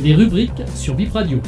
Les rubriques sur Bip Radio.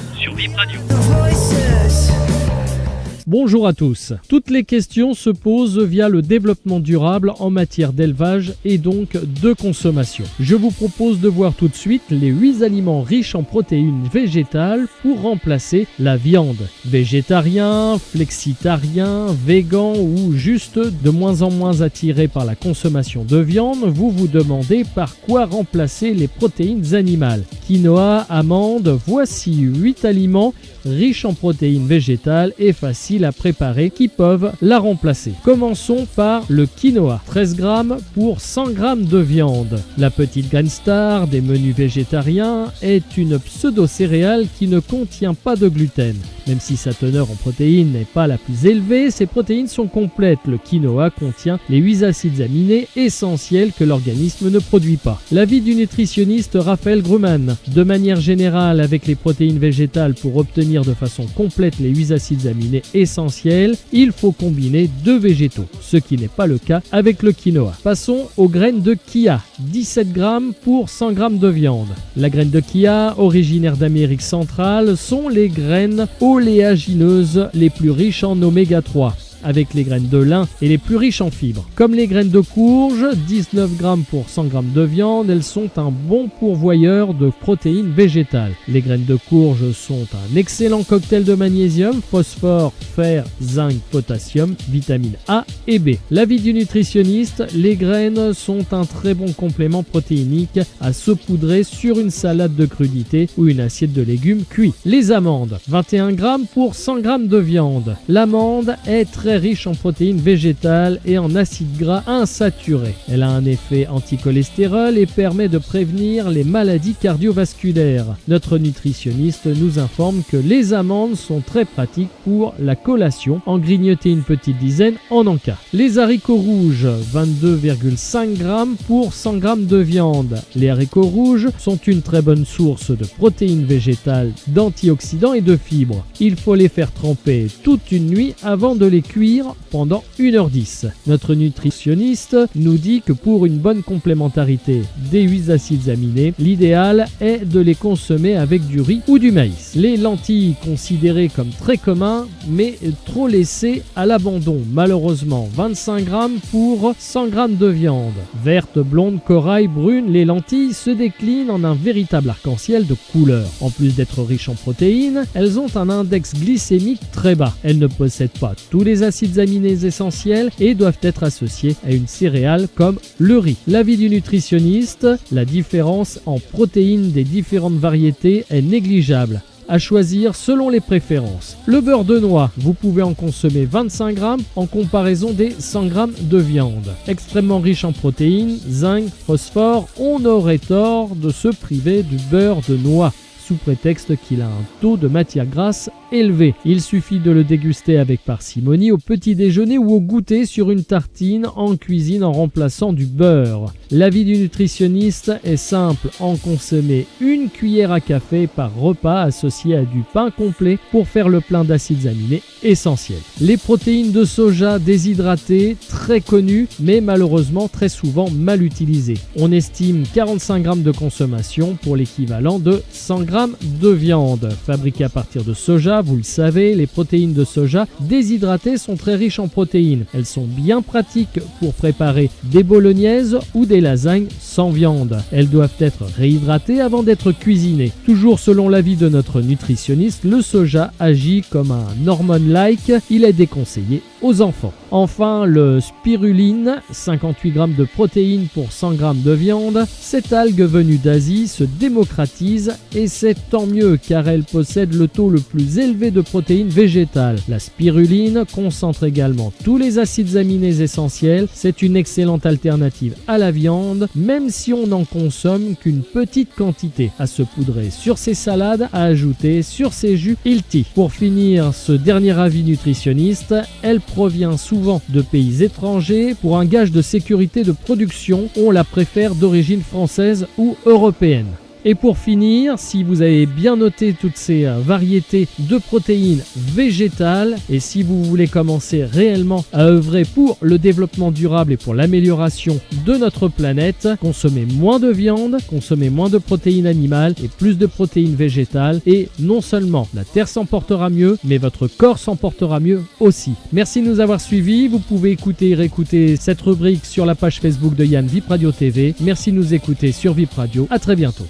Bonjour à tous. Toutes les questions se posent via le développement durable en matière d'élevage et donc de consommation. Je vous propose de voir tout de suite les 8 aliments riches en protéines végétales pour remplacer la viande. Végétarien, flexitarien, végan ou juste de moins en moins attiré par la consommation de viande, vous vous demandez par quoi remplacer les protéines animales. Quinoa, amandes, voici 8 aliments riches en protéines végétales et faciles à préparer qui peuvent la remplacer. Commençons par le quinoa, 13 grammes pour 100 grammes de viande. La petite graine star des menus végétariens est une pseudo-céréale qui ne contient pas de gluten. Même si sa teneur en protéines n'est pas la plus élevée, ses protéines sont complètes. Le quinoa contient les 8 acides aminés essentiels que l'organisme ne produit pas. L'avis du nutritionniste Raphaël Grumman. De manière générale, avec les protéines végétales, pour obtenir de façon complète les 8 acides aminés essentiels, il faut combiner 2 végétaux, ce qui n'est pas le cas avec le quinoa. Passons aux graines de chia, 17 grammes pour 100 grammes de viande. La graine de chia, originaire d'Amérique centrale, sont les graines oléagineuses les plus riches en oméga 3. Avec les graines de lin et les plus riches en fibres. Comme les graines de courge, 19 grammes pour 100 grammes de viande, elles sont un bon pourvoyeur de protéines végétales. Les graines de courge sont un excellent cocktail de magnésium, phosphore, fer, zinc, potassium, vitamine A et B. L'avis du nutritionniste, les graines sont un très bon complément protéinique à saupoudrer sur une salade de crudités ou une assiette de légumes cuits. Les amandes, 21 grammes pour 100 grammes de viande. L'amande est très riche en protéines végétales et en acides gras insaturés. Elle a un effet anticholestérol et permet de prévenir les maladies cardiovasculaires. Notre nutritionniste nous informe que les amandes sont très pratiques pour la collation, en grignoter une petite dizaine en encas. Les haricots rouges, 22,5 grammes pour 100 grammes de viande. Les haricots rouges sont une très bonne source de protéines végétales, d'antioxydants et de fibres. Il faut les faire tremper toute une nuit avant de les cuire pendant 1h10. Notre nutritionniste nous dit que pour une bonne complémentarité des 8 acides aminés, l'idéal est de les consommer avec du riz ou du maïs. Les lentilles, considérées comme très communs, mais trop laissées à l'abandon. Malheureusement, 25 grammes pour 100 grammes de viande. Vertes, blondes, corail, brunes, les lentilles se déclinent en un véritable arc-en-ciel de couleurs. En plus d'être riches en protéines, elles ont un index glycémique très bas. Elles ne possèdent pas tous les acides aminés essentiels et doivent être associés à une céréale comme le riz. L'avis du nutritionniste, la différence en protéines des différentes variétés est négligeable. À choisir selon les préférences. Le beurre de noix, vous pouvez en consommer 25 grammes en comparaison des 100 grammes de viande. Extrêmement riche en protéines, zinc, phosphore, on aurait tort de se priver du beurre de noix, sous prétexte qu'il a un taux de matière grasse élevé. Il suffit de le déguster avec parcimonie au petit déjeuner ou au goûter sur une tartine en cuisine en remplaçant du beurre. L'avis du nutritionniste est simple, en consommer 1 cuillère à café par repas associé à du pain complet pour faire le plein d'acides aminés essentiels. Les protéines de soja déshydratées, très connues mais malheureusement très souvent mal utilisées. On estime 45 grammes de consommation pour l'équivalent de 100 grammes de viande. Fabriquée à partir de soja, vous le savez, les protéines de soja déshydratées sont très riches en protéines. Elles sont bien pratiques pour préparer des bolognaises ou des lasagnes sans viande. Elles doivent être réhydratées avant d'être cuisinées. Toujours selon l'avis de notre nutritionniste, le soja agit comme un hormone-like. Il est déconseillé aux enfants. Enfin, le spiruline, 58 grammes de protéines pour 100 grammes de viande. Cette algue venue d'Asie se démocratise et c'est tant mieux car elle possède le taux le plus élevé de protéines végétales. La spiruline concentre également tous les acides aminés essentiels. C'est une excellente alternative à la viande, même si on n'en consomme qu'une petite quantité. À se poudrer sur ses salades, à ajouter sur ses jus healthy. Pour finir, ce dernier avis nutritionniste, elle provient souvent de pays étrangers. Pour un gage de sécurité de production, on la préfère d'origine française ou européenne. Et pour finir, si vous avez bien noté toutes ces variétés de protéines végétales et si vous voulez commencer réellement à œuvrer pour le développement durable et pour l'amélioration de notre planète, consommez moins de viande, consommez moins de protéines animales et plus de protéines végétales, et non seulement la Terre s'en portera mieux, mais votre corps s'en portera mieux aussi. Merci de nous avoir suivis. Vous pouvez écouter et réécouter cette rubrique sur la page Facebook de Yann Vip Radio TV. Merci de nous écouter sur Vip Radio. À très bientôt.